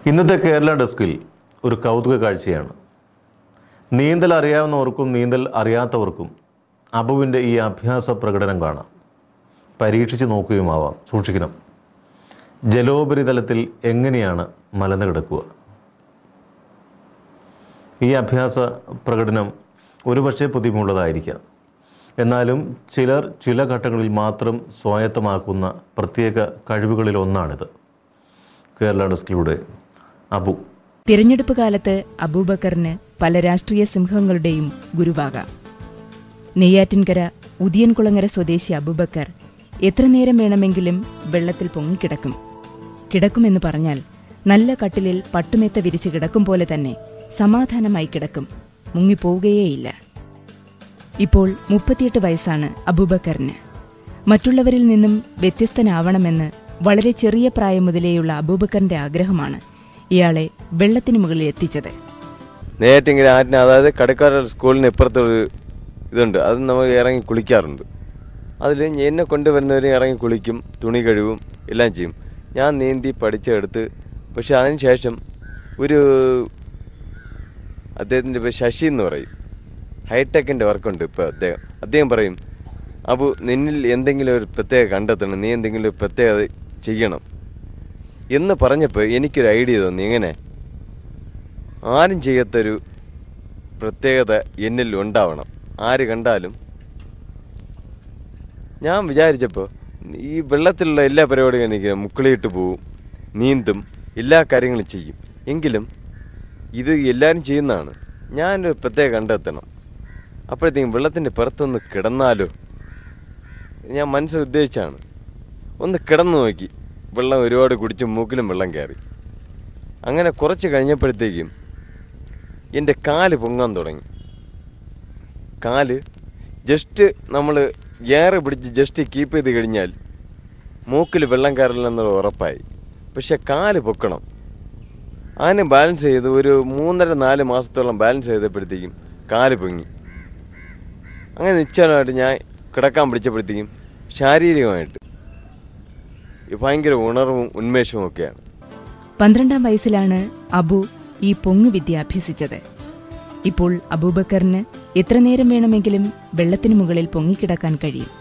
ഇന്നത്തെ കേരള ഡെസ്കിൽ ഒരു കൗതുക കാഴ്ചയാണ്. നീന്തൽ അറിയാവുന്നവർക്കും നീന്തൽ അറിയാത്തവർക്കും അബുവിൻ്റെ ഈ അഭ്യാസ പ്രകടനം കാണാം. പരീക്ഷിച്ച് നോക്കുകയുമാവാം. സൂക്ഷിക്കണം. ജലോപരിതലത്തിൽ എങ്ങനെയാണ് മലന്ന് കിടക്കുക? ഈ അഭ്യാസ പ്രകടനം ഒരുപക്ഷെ പുതുമയുള്ളതായിരിക്കാം. എന്നാലും ചിലർ ചില ഘട്ടങ്ങളിൽ മാത്രം സ്വായത്തമാക്കുന്ന പ്രത്യേക കഴിവുകളിലൊന്നാണിത്. കേരള ഡെസ്കിലൂടെ അബു. തിരഞ്ഞെടുപ്പ് കാലത്ത് അബൂബക്കറിന് പല രാഷ്ട്രീയ സിംഹങ്ങളുടെയും ഗുരുവാകാം. നെയ്യാറ്റിൻകര ഉദിയൻകുളങ്ങര സ്വദേശി അബൂബക്കർ എത്ര നേരം വേണമെങ്കിലും വെള്ളത്തിൽ പൊങ്ങിക്കിടക്കും. കിടക്കുമെന്ന് പറഞ്ഞാൽ നല്ല കട്ടിലിൽ പട്ടുമെത്ത വിരിച്ച് കിടക്കും പോലെ തന്നെ സമാധാനമായി കിടക്കും. മുങ്ങിപ്പോവുകയേയില്ല. ഇപ്പോൾ 38 വയസ്സാണ് അബൂബക്കറിന്. മറ്റുള്ളവരിൽ നിന്നും വ്യത്യസ്തനാവണമെന്ന് വളരെ ചെറിയ പ്രായം മുതലേയുള്ള അബൂബക്കറിന്റെ ആഗ്രഹമാണ് ഇയാളെ വെള്ളത്തിന് മുകളിൽ എത്തിച്ചത്. നെയ്യാറ്റിൻകര ആറ്റിന്, അതായത് കടക്കാട് സ്കൂളിന് ഇപ്പുറത്തൊരു ഇതുണ്ട്. അത് നമ്മൾ ഇറങ്ങി കുളിക്കാറുണ്ട്. അതിൽ എന്നെ കൊണ്ടുവരുന്നവരെ ഇറങ്ങി കുളിക്കും, തുണി കഴുകും, എല്ലാം ചെയ്യും. ഞാൻ നീന്തി പഠിച്ചെടുത്ത്. പക്ഷെ അതിന് ശേഷം ഒരു അദ്ദേഹത്തിൻ്റെ പേര് ശശി എന്ന് പറയും, ഹൈടെക്കിൻ്റെ വർക്കുണ്ട് ഇപ്പോൾ. അദ്ദേഹം പറയും, അബു നിന്നിൽ എന്തെങ്കിലും ഒരു പ്രത്യേകത കണ്ടെത്തണം, നീ എന്തെങ്കിലും ഒരു പ്രത്യേകത ചെയ്യണം എന്ന് പറഞ്ഞപ്പോൾ എനിക്കൊരു ഐഡിയ തോന്നി. എങ്ങനെ ആരും ചെയ്യാത്തൊരു പ്രത്യേകത എന്നിൽ ഉണ്ടാവണം, ആര് കണ്ടാലും. ഞാൻ വിചാരിച്ചപ്പോൾ ഈ വെള്ളത്തിലുള്ള എല്ലാ പരിപാടികളും എനിക്ക് മുക്കിളിയിട്ട് പോവും, നീന്തും, എല്ലാ കാര്യങ്ങളും ചെയ്യും. എങ്കിലും ഇത് എല്ലാവരും ചെയ്യുന്നതാണ്, ഞാനൊരു പ്രത്യേക കണ്ടെത്തണം. അപ്പോഴത്തേക്കും വെള്ളത്തിൻ്റെ പുറത്തൊന്ന് കിടന്നാലോ, ഞാൻ മനസ്സിൽ ഉദ്ദേശിച്ചാണ്. ഒന്ന് കിടന്നു നോക്കി. വെള്ളം ഒരുപാട് കുടിച്ച് മൂക്കിലും വെള്ളം കയറി. അങ്ങനെ കുറച്ച് കഴിഞ്ഞപ്പോഴത്തേക്കും എൻ്റെ കാല് പൊങ്ങാൻ തുടങ്ങി. കാല് ജസ്റ്റ് നമ്മൾ എയർ പിടിച്ച് ജസ്റ്റ് കീപ്പ് ചെയ്ത് കഴിഞ്ഞാൽ മൂക്കിൽ വെള്ളം കയറില്ലെന്നുള്ള ഉറപ്പായി. പക്ഷെ കാല് പൊക്കണം. അതിനെ ബാലൻസ് ചെയ്ത് ഒരു 3.5-4 മാസത്തോളം ബാലൻസ് ചെയ്തപ്പോഴത്തേക്കും കാല് പൊങ്ങി. അങ്ങനെ നിശ്ചലമായിട്ട് ഞാൻ കിടക്കാൻ പിടിച്ചപ്പോഴത്തേക്കും ശാരീരികമായിട്ട് ഭയങ്കര ഉണർവും ഉന്മേഷവും ഒക്കെയാണ്. 12-ാം വയസ്സിലാണ് അബു ഈ പൊങ്ങുവിദ്യ അഭ്യസിച്ചത്. ഇപ്പോൾ അബൂബക്കറിന് എത്ര നേരം വേണമെങ്കിലും വെള്ളത്തിനു മുകളിൽ പൊങ്ങിക്കിടക്കാൻ കഴിയും.